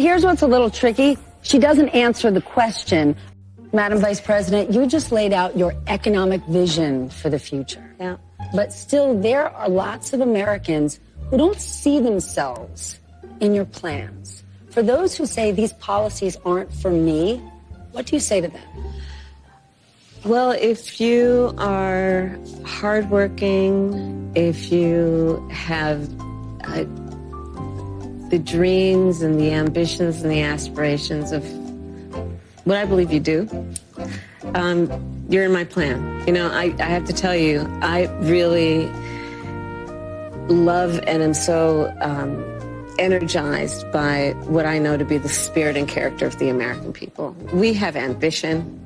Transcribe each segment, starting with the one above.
Here's what's a little tricky. She doesn't answer the question. Madam Vice President, you just laid out your economic vision for the future. Yeah. But still, there are lots of Americans who don't see themselves in your plans. For those who say these policies aren't for me, what do you say to them? Well, if you are hardworking, if you have the dreams and the ambitions and the aspirations of what I believe you do, you're in my plan. You know, I have to tell you, I really love and am so energized by what I know to be the spirit and character of the American people. We have ambition.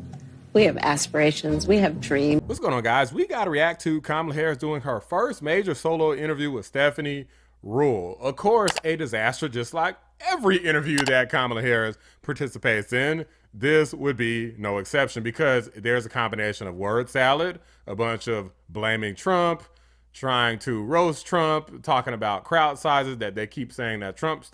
We have aspirations. We have dreams. What's going on, guys? We got to react to Kamala Harris doing her first major solo interview with Stephanie Ruhle. Of course, a disaster, just like every interview that Kamala Harris participates in. This would be no exception because there's a combination of word salad, a bunch of blaming Trump, trying to roast Trump, talking about crowd sizes that they keep saying that Trump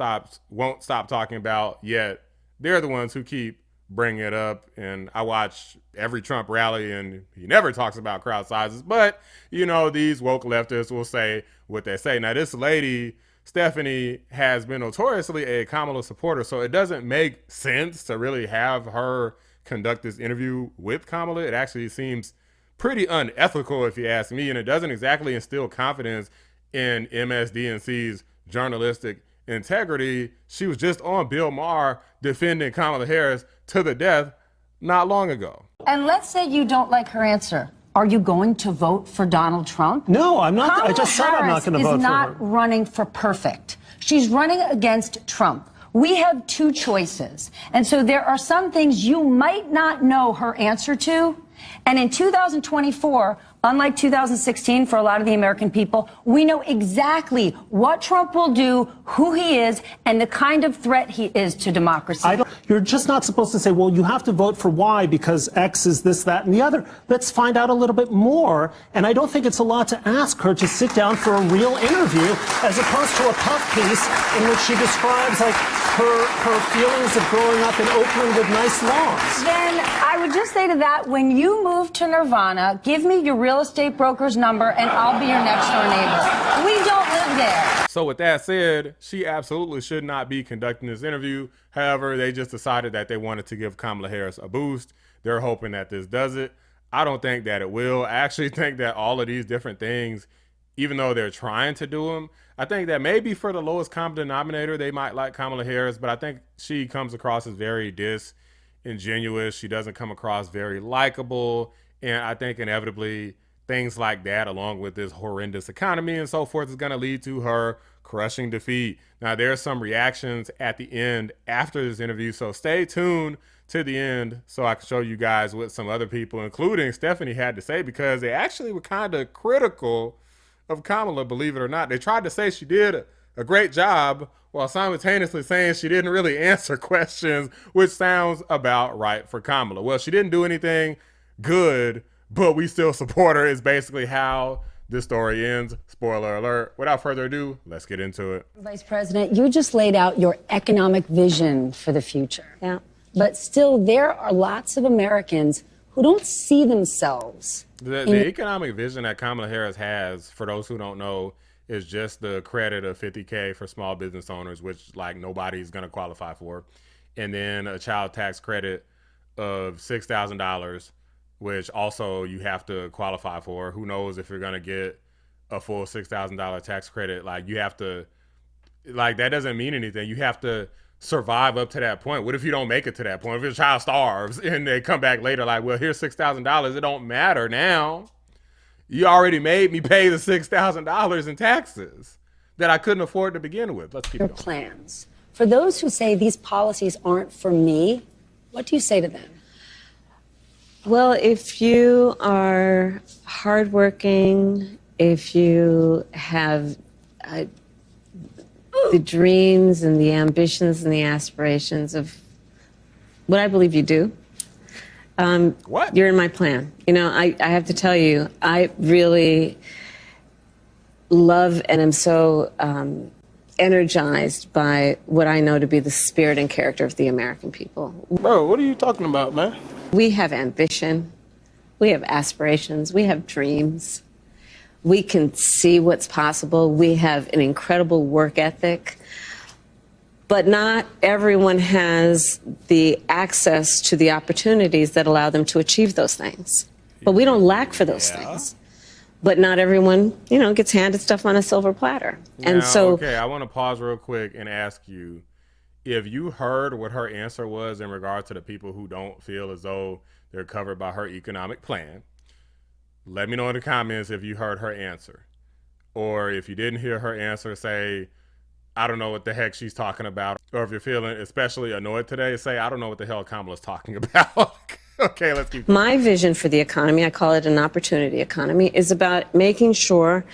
won't stop talking about, yet they're the ones who keep bringing it up. And I watch every Trump rally and he never talks about crowd sizes, but you know, these woke leftists will say what they say. Now this lady, Stephanie, has been notoriously a Kamala supporter, so it doesn't make sense to really have her conduct this interview with Kamala. It actually seems pretty unethical if you ask me, and it doesn't exactly instill confidence in MSDNC's journalistic integrity. She was just on Bill Maher defending Kamala Harris to the death not long ago. And let's say you don't like her answer. Are you going to vote for Donald Trump? No, I'm not. Kamala I just said I'm not going to vote for her. She's not running for perfect. She's running against Trump. We have two choices. And so there are some things you might not know her answer to. And in 2024, unlike 2016 for a lot of the American people, we know exactly what Trump will do, who he is, and the kind of threat he is to democracy. You're just not supposed to say, well, you have to vote for Y because X is this, that, and the other. Let's find out a little bit more. And I don't think it's a lot to ask her to sit down for a real interview as opposed to a puff piece in which she describes like her feelings of growing up in Oakland with nice lawns. Then I would just say to that, when you move to Nirvana, give me your real estate broker's number and I'll be your next door neighbor. We don't live there. So with that said, she absolutely should not be conducting this interview. However, they just decided that they wanted to give Kamala Harris a boost. They're hoping that this does it. I don't think that it will. I actually think that all of these different things, even though they're trying to do them, I think that maybe for the lowest common denominator, they might like Kamala Harris, but I think she comes across as very disingenuous. She doesn't come across very likable. And I think inevitably things like that, along with this horrendous economy and so forth, is going to lead to her crushing defeat. Now, there are some reactions at the end after this interview, so stay tuned to the end so I can show you guys what some other people, including Stephanie, had to say, because they actually were kind of critical of Kamala, believe it or not. They tried to say she did a great job while simultaneously saying she didn't really answer questions, which sounds about right for Kamala. Well, she didn't do anything good, but we still support her is basically how this story ends. Spoiler alert. Without further ado, let's get into it. Vice President, you just laid out your economic vision for the future. Yeah. But still, there are lots of Americans who don't see themselves. The economic vision that Kamala Harris has, for those who don't know, is just the credit of $50K for small business owners, which like nobody's going to qualify for. And then a child tax credit of $6,000, which also you have to qualify for. Who knows if you're going to get a full $6,000 tax credit. Like you have to, like that doesn't mean anything. You have to survive up to that point. What if you don't make it to that point? If your child starves and they come back later like, well, here's $6,000. It don't matter now. You already made me pay the $6,000 in taxes that I couldn't afford to begin with. Let's keep going. Plans. For those who say these policies aren't for me, what do you say to them? Well, if you are hardworking, if you have the dreams and the ambitions and the aspirations of what I believe you do, you're in my plan. You know, I have to tell you, I really love and am so energized by what I know to be the spirit and character of the American people. Bro, what are you talking about, man? We have ambition. We have aspirations. We have dreams. We can see what's possible. We have an incredible work ethic. But not everyone has the access to the opportunities that allow them to achieve those things. But we don't lack for those things. But not everyone, gets handed stuff on a silver platter. Okay, I want to pause real quick and ask you if you heard what her answer was in regard to the people who don't feel as though they're covered by her economic plan. Let me know in the comments if you heard her answer. Or if you didn't hear her answer, say, I don't know what the heck she's talking about. Or if you're feeling especially annoyed today, say, I don't know what the hell Kamala's talking about. Okay, let's keep going. My vision for the economy, I call it an opportunity economy, is about making sure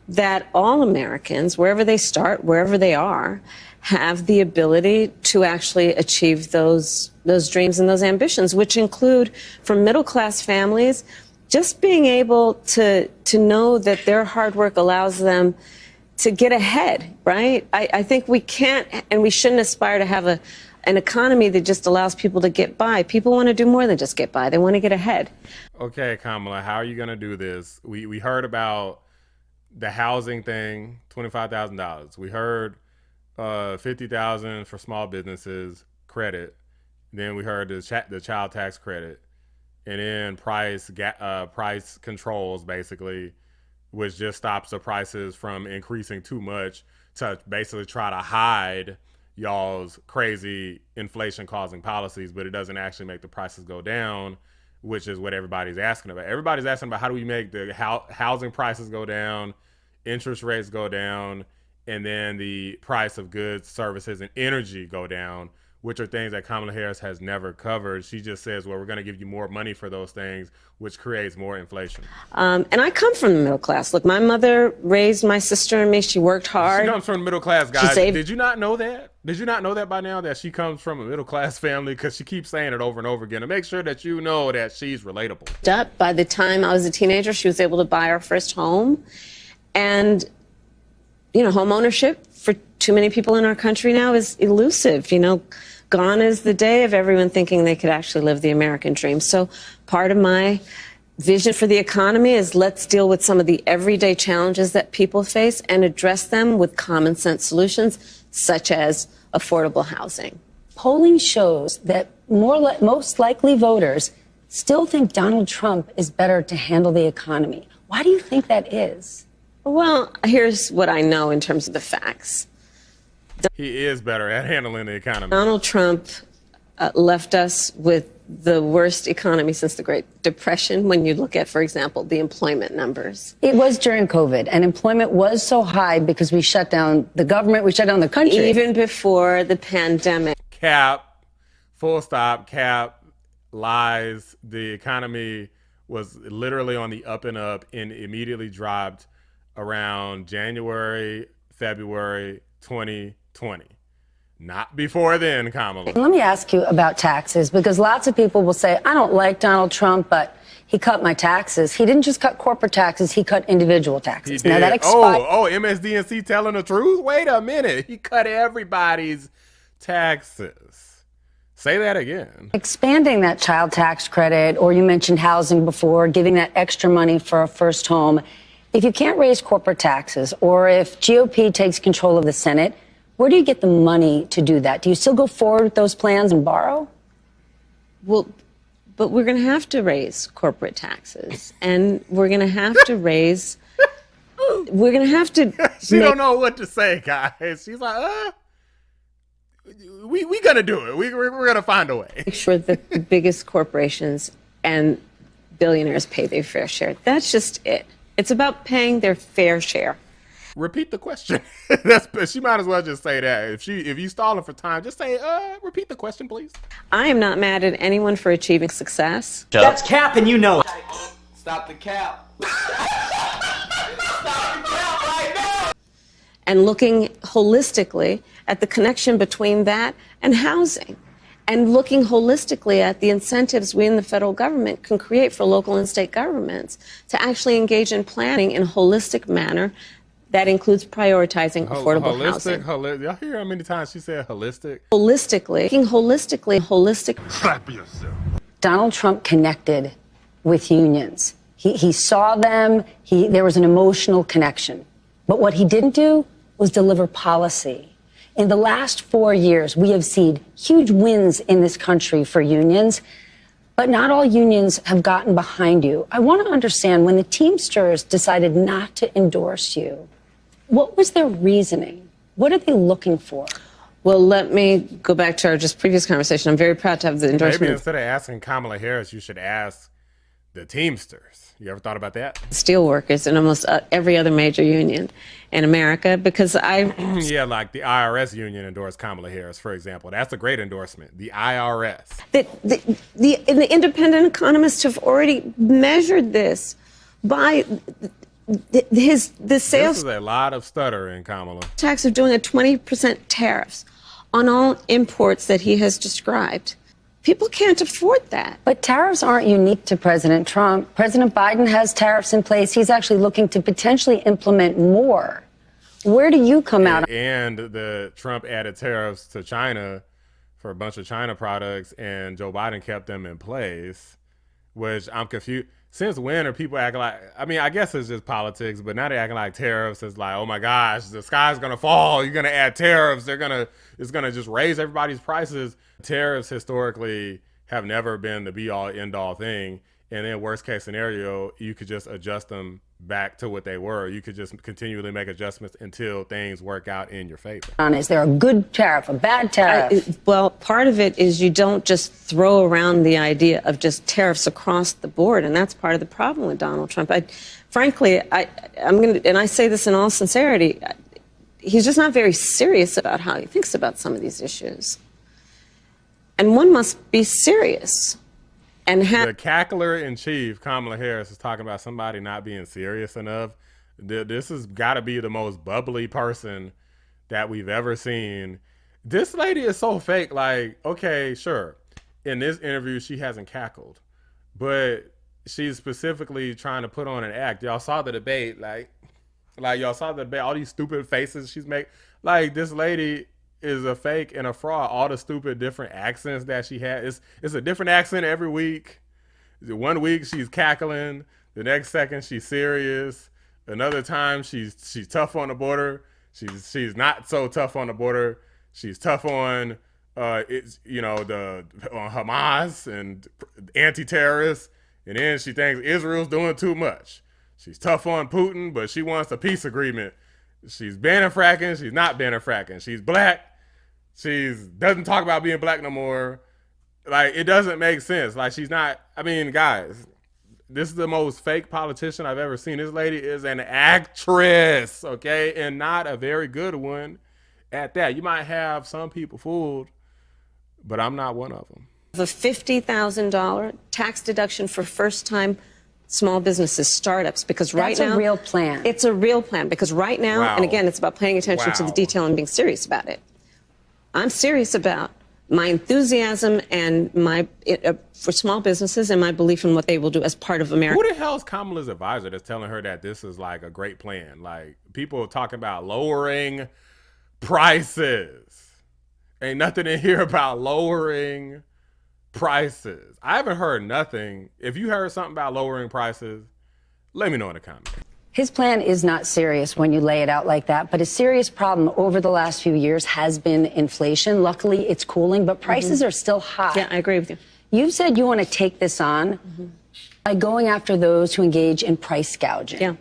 that all Americans, wherever they start, wherever they are, have the ability to actually achieve those dreams and those ambitions, which include, for middle-class families, just being able to know that their hard work allows them to get ahead, right? I think we can't and we shouldn't aspire to have an economy that just allows people to get by. People want to do more than just get by. They want to get ahead. Okay, Kamala, how are you going to do this? We heard about the housing thing, $25,000. We heard $50,000 for small businesses credit. Then we heard the child tax credit, and then price controls, basically, which just stops the prices from increasing too much to basically try to hide y'all's crazy inflation causing policies, but it doesn't actually make the prices go down, which is what everybody's asking about. Everybody's asking about how do we make the housing prices go down, interest rates go down, and then the price of goods, services, and energy go down, which are things that Kamala Harris has never covered. She just says, well, we're going to give you more money for those things, which creates more inflation. And I come from the middle class. Look, my mother raised my sister and me. She worked hard. She comes from the middle class, guys. Did you not know that? Did you not know that by now, that she comes from a middle class family? Because she keeps saying it over and over again to make sure that you know that she's relatable. By the time I was a teenager, she was able to buy our first home. And, home ownership for too many people in our country now is elusive. Gone is the day of everyone thinking they could actually live the American dream. So part of my vision for the economy is let's deal with some of the everyday challenges that people face and address them with common sense solutions, such as affordable housing. Polling shows that most likely voters still think Donald Trump is better to handle the economy. Why do you think that is? Well, here's what I know in terms of the facts. He is better at handling the economy. Donald Trump left us with the worst economy since the Great Depression when you look at, for example, the employment numbers. It was during COVID, and employment was so high because we shut down the government, we shut down the country. Even before the pandemic. Cap, full stop, cap, lies. The economy was literally on the up and up and immediately dropped around January, February 2020. Not before then, Kamala. Let me ask you about taxes, because lots of people will say, I don't like Donald Trump, but he cut my taxes. He didn't just cut corporate taxes, he cut individual taxes. He did. Now that expired. MSDNC telling the truth? Wait a minute. He cut everybody's taxes. Say that again. Expanding that child tax credit, or you mentioned housing before, giving that extra money for a first home. If you can't raise corporate taxes, or if GOP takes control of the Senate, where do you get the money to do that? Do you still go forward with those plans and borrow? Well, but we're going to have to raise corporate taxes, and we're going to have to raise. We're going to have to. She don't know what to say, guys. She's like, we gonna do it. We're gonna find a way. Make sure that the biggest corporations and billionaires pay their fair share. That's just it. It's about paying their fair share. Repeat the question. She might as well just say that. If you stalling for time, just say, repeat the question, please. I am not mad at anyone for achieving success. That's cap, and you know it. Stop the cap. Stop the cap right now. And looking holistically at the connection between that and housing. And looking holistically at the incentives we in the federal government can create for local and state governments to actually engage in planning in a holistic manner That includes prioritizing affordable housing. Y'all hear how many times she said holistic? Holistic. Slap yourself. Donald Trump connected with unions. He saw them. There was an emotional connection. But what he didn't do was deliver policy. In the last 4 years, we have seen huge wins in this country for unions, but not all unions have gotten behind you. I want to understand, when the Teamsters decided not to endorse you, what was their reasoning? What are they looking for? Well, let me go back to our just previous conversation. I'm very proud to have the endorsement. Maybe instead of asking Kamala Harris, you should ask the Teamsters. You ever thought about that? Steelworkers and almost every other major union in America, because yeah, like the IRS union endorsed Kamala Harris, for example. That's a great endorsement. The IRS. The independent economists have already measured this by the sales. This is a lot of stuttering, Kamala. Tax of doing a 20% tariffs on all imports that he has described. People can't afford that. But tariffs aren't unique to President Trump. President Biden has tariffs in place. He's actually looking to potentially implement more. Where do you come out? And the Trump added tariffs to China for a bunch of China products, and Joe Biden kept them in place, which I'm confused. Since when are people acting like, I mean, I guess it's just politics, but now they're acting like tariffs is like, oh my gosh, the sky's gonna fall. You're gonna add tariffs. It's gonna just raise everybody's prices. Tariffs historically have never been the be all end all thing. And then worst case scenario, you could just adjust them back to what they were. You could just continually make adjustments until things work out in your favor. Is there a good tariff, a bad tariff? Well, part of it is you don't just throw around the idea of just tariffs across the board, and that's part of the problem with Donald Trump. Frankly, and I say this in all sincerity, he's just not very serious about how he thinks about some of these issues. And one must be serious. And the cackler in chief, Kamala Harris, is talking about somebody not being serious enough. This has got to be the most bubbly person that we've ever seen. This lady is so fake. Like, okay, sure. In this interview, she hasn't cackled, but she's specifically trying to put on an act. Y'all saw the debate, like y'all saw the debate, all these stupid faces she's making. Like, this lady is a fake and a fraud. All the stupid different accents that she has. It's a different accent every week. 1 week she's cackling, the next second she's serious. Another time she's tough on the border. She's not so tough on the border. She's tough on on Hamas and anti-terrorists. And then she thinks Israel's doing too much. She's tough on Putin, but she wants a peace agreement. She's banning fracking. She's not banning fracking. She's black. She doesn't talk about being black no more. Like, it doesn't make sense. Like, she's not, I mean, guys, this is the most fake politician I've ever seen. This lady is an actress, okay? And not a very good one at that. You might have some people fooled, but I'm not one of them. The $50,000 tax deduction for first-time small businesses, startups, because right now— That's a real plan. It's a real plan, because right now, Wow. and again, it's about paying attention to the detail and being serious about it. I'm serious about my enthusiasm and for small businesses and my belief in what they will do as part of America. Who the hell is Kamala's advisor that's telling her that this is like a great plan? Like, people are talking about lowering prices. Ain't nothing in here about lowering prices. I haven't heard nothing. If you heard something about lowering prices, let me know in the comments. His plan is not serious when you lay it out like that, but a serious problem over the last few years has been inflation. Luckily, it's cooling, but prices are still high. Yeah, I agree with you. You've said you want to take this on by going after those who engage in price gouging. Yeah.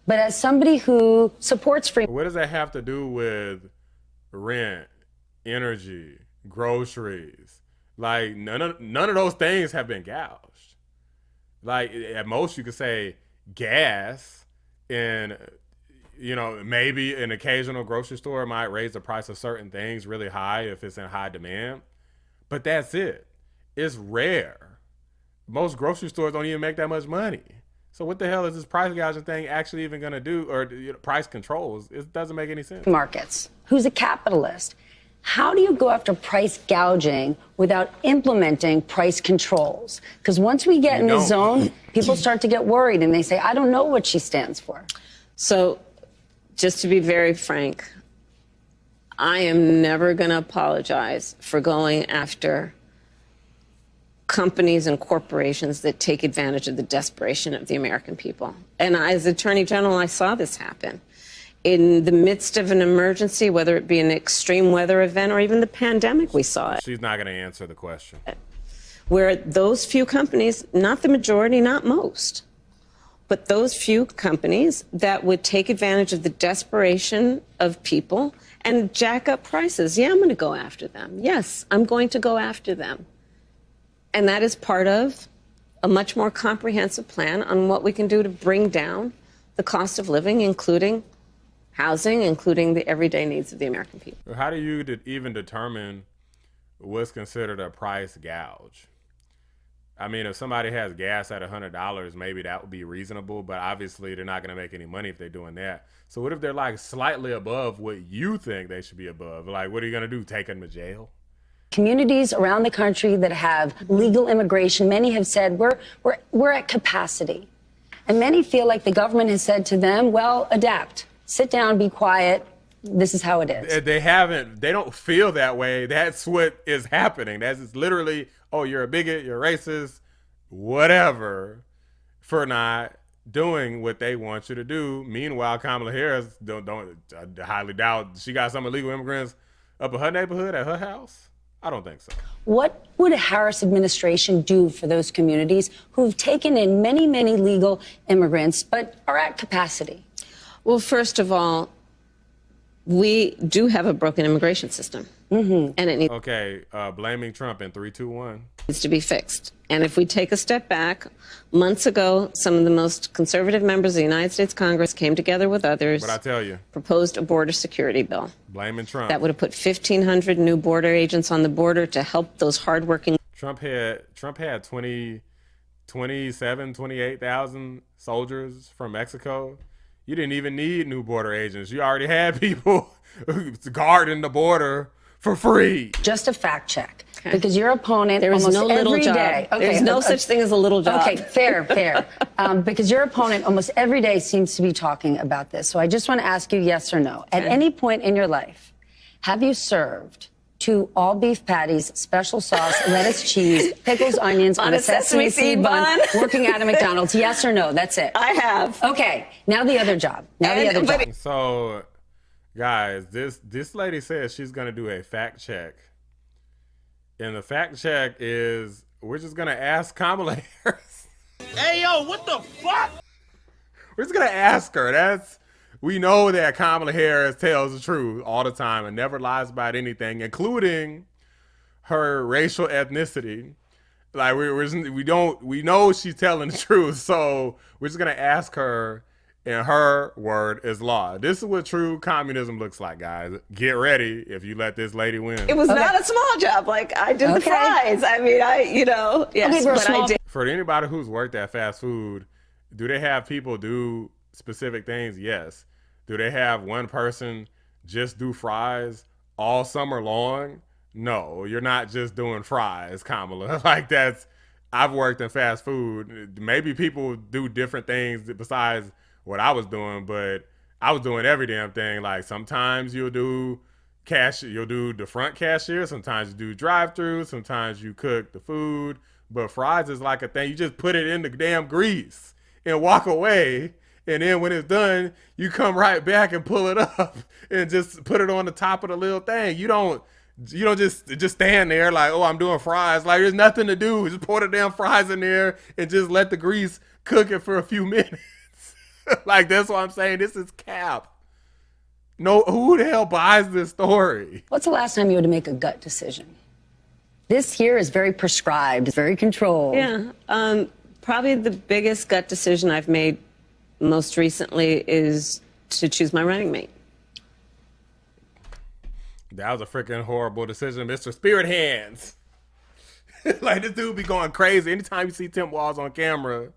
But as somebody who supports free— What does that have to do with rent, energy, groceries? Like, none of those things have been gouged. Like, at most you could say gas. And, maybe an occasional grocery store might raise the price of certain things really high if it's in high demand. But that's it. It's rare. Most grocery stores don't even make that much money. So what the hell is this price gouging thing actually even going to do? Or price controls? It doesn't make any sense. markets, who's a capitalist. How do you go after price gouging without implementing price controls? Because once we get in the zone, people start to get worried and they say, I don't know what she stands for. So just to be very frank, I am never going to apologize for going after companies and corporations that take advantage of the desperation of the American people. And as Attorney General, I saw this happen. In the midst of an emergency, whether it be an extreme weather event or even the pandemic, we saw it. She's not going to answer the question. Where those few companies, not the majority, not most, but those few companies that would take advantage of the desperation of people and jack up prices. Yeah, I'm going to go after them. Yes, I'm going to go after them. And that is part of a much more comprehensive plan on what we can do to bring down the cost of living, including housing, including the everyday needs of the American people. How do you even determine what's considered a price gouge? I mean, if somebody has gas at $100, maybe that would be reasonable, but obviously they're not going to make any money if they're doing that. So what if they're like slightly above what you think they should be above? Like, what are you going to do? Take them to jail? Communities around the country that have legal immigration, many have said we're at capacity. And many feel like the government has said to them, well, adapt, sit down, be quiet. This is how it is. They don't feel that way. That's what is happening. That's literally, oh, you're a bigot, you're racist, whatever, for not doing what they want you to do. Meanwhile, Kamala Harris, I highly doubt she got some illegal immigrants up in her neighborhood at her house. I don't think so. What would a Harris administration do for those communities who've taken in many, many legal immigrants but are at capacity? Well, first of all, we do have a broken immigration system. And it needs Okay, blaming Trump in 3, 2, 1. to be fixed. And if we take a step back, months ago, some of the most conservative members of the United States Congress came together with others, But I tell you, proposed a border security bill blaming Trump. that would have put 1,500 new border agents on the border to help those hardworking. Trump had 28,000 soldiers from Mexico. You didn't even need new border agents. You already had people guarding the border for free. Just a fact check. Because your opponent There is almost no little every job. day. Okay, There's no such thing as a little job. Okay, fair. Because your opponent almost every day seems to be talking about this. So I just want to ask you yes or no. At any point in your life, have you served 2 all-beef patties, special sauce, lettuce, cheese, pickles, onions on a sesame seed bun, working at a McDonald's? Yes or no? That's it. I have. Okay, now the other job. So, guys, this lady says she's going to do a fact check. And the fact check is we're just going to ask Kamala Harris. Hey, yo, what the fuck? We're just going to ask her. We know that Kamala Harris tells the truth all the time and never lies about anything, including her racial ethnicity. Like we know she's telling the truth. So we're just going to ask her, and her word is law. This is what true communism looks like, guys. Get ready if you let this lady win. It was not a small job. Like, I did the fries. I mean, yes, but I did. For anybody who's worked at fast food, do they have people do specific things? Yes. Do they have one person just do fries all summer long? No, you're not just doing fries, Kamala. I've worked in fast food. Maybe people do different things besides what I was doing, but I was doing every damn thing. Like, sometimes you'll do the front cashier, sometimes you do drive-through, sometimes you cook the food, but fries is like a thing. You just put it in the damn grease and walk away, and then when it's done, you come right back and pull it up and just put it on the top of the little thing. You don't just stand there like, oh, I'm doing fries. Like, there's nothing to do. Just pour the damn fries in there and just let the grease cook it for a few minutes. Like, that's what I'm saying. This is cap. No, who the hell buys this story? What's the last time you had to make a gut decision? This here is very prescribed, very controlled. Yeah. Probably the biggest gut decision I've made most recently is to choose my running mate. That was a freaking horrible decision, Mr. Spirit Hands. Like, this dude be going crazy. Anytime you see Tim Walz on camera,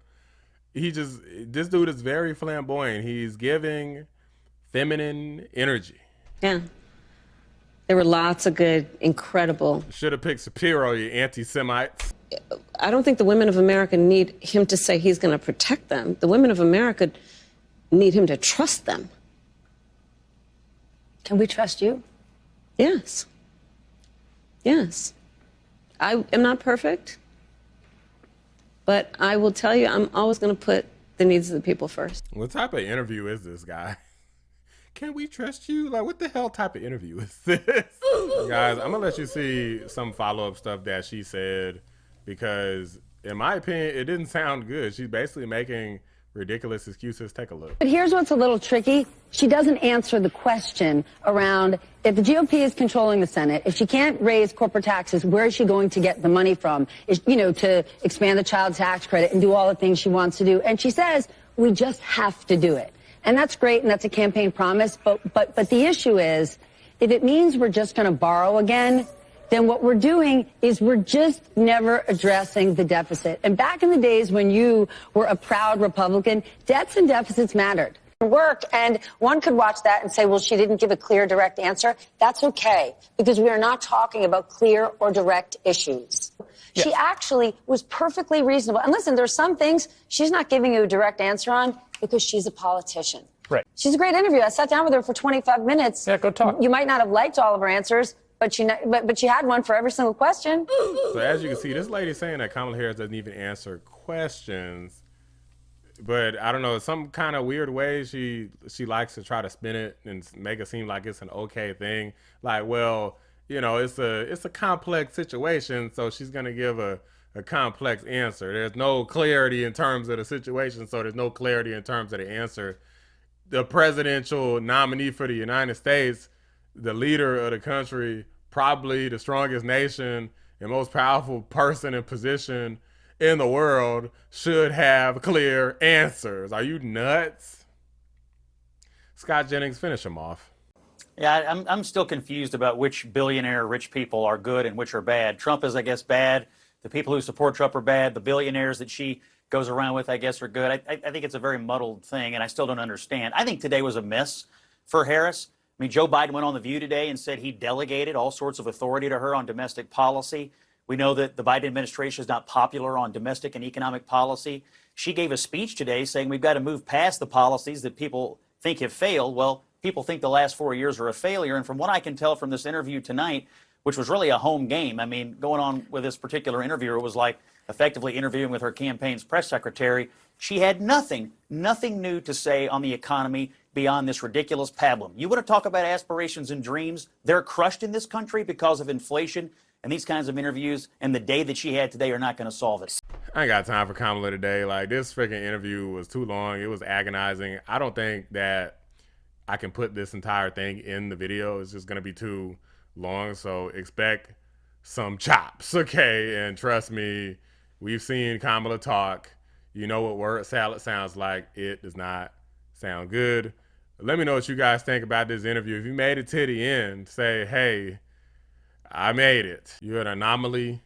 this dude is very flamboyant. He's giving feminine energy. Yeah. There were lots of good, incredible. Should have picked Shapiro, you anti-Semites. I don't think the women of America need him to say he's going to protect them. The women of America need him to trust them. Can we trust you? Yes. Yes. I am not perfect, but I will tell you, I'm always going to put the needs of the people first. What type of interview is this, guy? Can we trust you? Like, what the hell type of interview is this? Guys, I'm going to let you see some follow-up stuff that she said, because in my opinion, it didn't sound good. She's basically making ridiculous excuses. Take a look. But here's what's a little tricky. She doesn't answer the question around if the GOP is controlling the Senate, if she can't raise corporate taxes, where is she going to get the money from, to expand the child tax credit and do all the things she wants to do. And she says, we just have to do it. And that's great, and that's a campaign promise. But the issue is, if it means we're just going to borrow again, then what we're doing is we're just never addressing the deficit. And back in the days when you were a proud Republican, debts and deficits mattered. Work, and one could watch that and say, well, she didn't give a clear, direct answer. That's okay, because we are not talking about clear or direct issues. Yes. She actually was perfectly reasonable. And listen, there's some things she's not giving you a direct answer on because she's a politician. Right. She's a great interview. I sat down with her for 25 minutes. Yeah, go talk. You might not have liked all of her answers, but she had one for every single question. So as you can see, this lady's saying that Kamala Harris doesn't even answer questions. But I don't know, some kind of weird way she likes to try to spin it and make it seem like it's an okay thing. Like, well, it's a complex situation, so she's gonna give a complex answer. There's no clarity in terms of the situation, so there's no clarity in terms of the answer. The presidential nominee for the United States, the leader of the country, probably the strongest nation and most powerful person in position in the world, should have clear answers. Are you nuts? Scott Jennings, finish him off. Yeah, I'm still confused about which billionaire rich people are good and which are bad. Trump is, I guess, bad. The people who support Trump are bad. The billionaires that she goes around with, I guess, are good. I think it's a very muddled thing, and I still don't understand. I think today was a miss for Harris. I mean, Joe Biden went on The View today and said he delegated all sorts of authority to her on domestic policy. We know that the Biden administration is not popular on domestic and economic policy. She gave a speech today saying we've got to move past the policies that people think have failed. Well, people think the last 4 years are a failure. And from what I can tell from this interview tonight, which was really a home game, I mean, going on with this particular interviewer was like effectively interviewing with her campaign's press secretary. She had nothing new to say on the economy beyond this ridiculous pablum. You want to talk about aspirations and dreams? They're crushed in this country because of inflation. And these kinds of interviews and the day that she had today are not going to solve it. I ain't got time for Kamala today. Like, this freaking interview was too long. It was agonizing. I don't think that I can put this entire thing in the video. It's just going to be too long. So expect some chops, okay? And trust me, we've seen Kamala talk. You know what word salad sounds like. It does not sound good. Let me know what you guys think about this interview. If you made it to the end, say, hey, I made it. You're an anomaly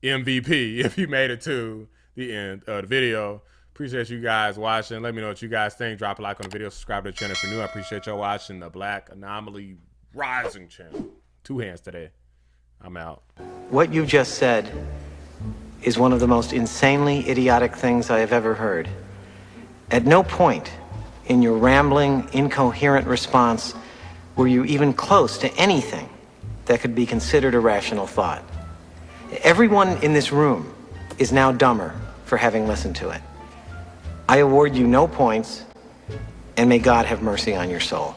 MVP if you made it to the end of the video. Appreciate you guys watching. Let me know what you guys think. Drop a like on the video. Subscribe to the channel if you're new. I appreciate y'all watching the Black Anomaly Rising channel. 2 hands today. I'm out. What you just said is one of the most insanely idiotic things I have ever heard. At no point in your rambling, incoherent response were you even close to anything that could be considered a rational thought. Everyone in this room is now dumber for having listened to it. I award you no points, and may God have mercy on your soul.